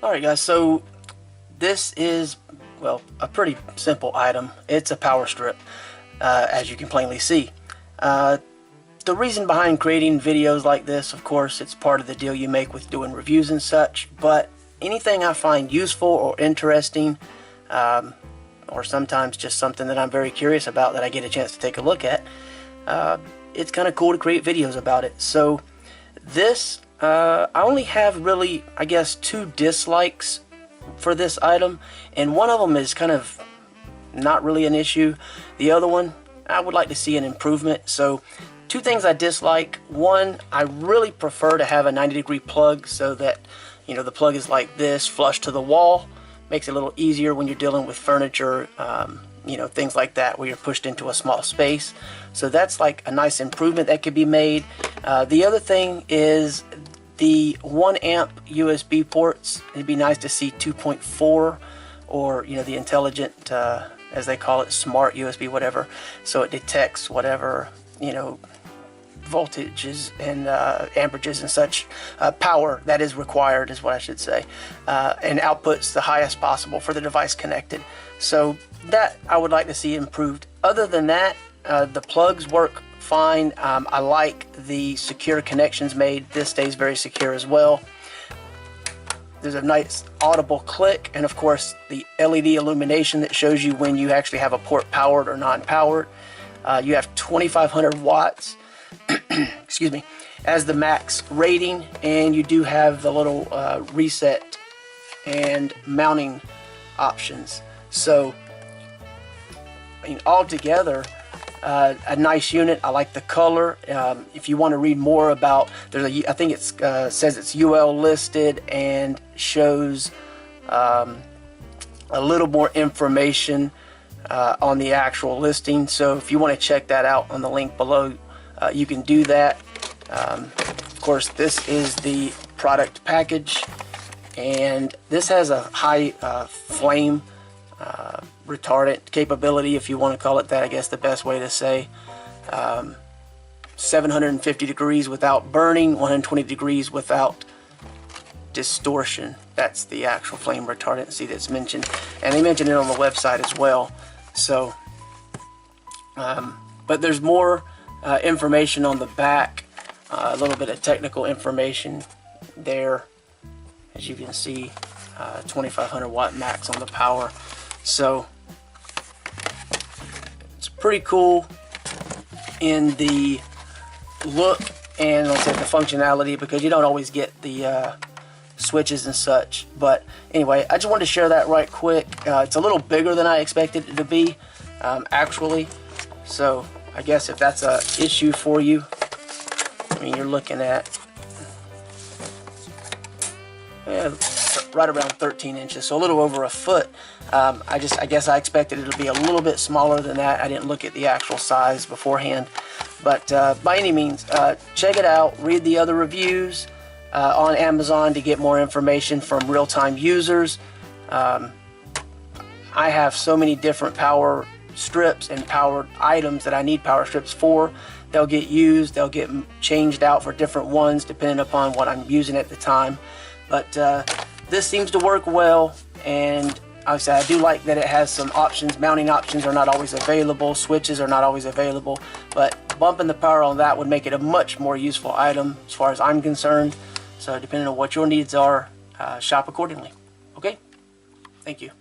Alright guys, so this is, well, a pretty simple item. It's a power strip, as you can plainly see. The reason behind creating videos like this, of course, it's part of the deal you make with doing reviews and such, but anything I find useful or interesting, or sometimes just something that I'm very curious about that I get a chance to take a look at, it's kind of cool to create videos about it. So this, I only have really, I guess, 2 dislikes for this item, and one of them is kind of not really an issue. The other one, I would like to see an improvement. So 2 things I dislike. One, I really prefer to have a 90-degree plug so that, you know, the plug is like this, flush to the wall. Makes it a little easier when you're dealing with furniture, you know, things like that where you're pushed into a small space. So that's like a nice improvement that could be made. The other thing is the 1 amp USB ports. It'd be nice to see 2.4, or, you know, the intelligent, as they call it, smart USB, whatever. So it detects whatever, you know, voltages and amperages and such, power that is required is what I should say, and outputs the highest possible for the device connected. So that I would like to see improved. Other than that, the plugs work fine. I like the secure connections made. This stays very secure as well. There's a nice audible click, and of course the LED illumination that shows you when you actually have a port powered or non-powered. You have 2500 watts excuse me, as the max rating, and you do have the little reset and mounting options. So, I mean, altogether, a nice unit. I like the color. If you want to read more about, I think it says it's UL listed and shows a little more information on the actual listing. So if you want to check that out on the link below, you can do that. Of course, this is the product package, and this has a high flame retardant capability, if you want to call it that. I guess the best way to say, 750 degrees without burning, 120 degrees without distortion. That's the actual flame retardancy that's mentioned, and they mention it on the website as well. So, but there's more information on the back, a little bit of technical information there, as you can see, 2500 watt max on the power. So it's pretty cool in the look and, let's say, the functionality, because you don't always get the switches and such. But anyway, I just wanted to share that right quick. It's a little bigger than I expected it to be, actually. So I guess if that's a issue for you, I mean, you're looking at right around 13 inches, so a little over a foot. I guess I expected it to be a little bit smaller than that. I didn't look at the actual size beforehand, but by any means, check it out. Read the other reviews on Amazon to get more information from real-time users. I have so many different power strips and powered items that I need power strips for. They'll get used, they'll get changed out for different ones depending upon what I'm using at the time. But this seems to work well, and obviously I do like that it has some options. Mounting options are not always available, switches are not always available, but bumping the power on that would make it a much more useful item as far as I'm concerned. So depending on what your needs are, shop accordingly. Okay? Thank you.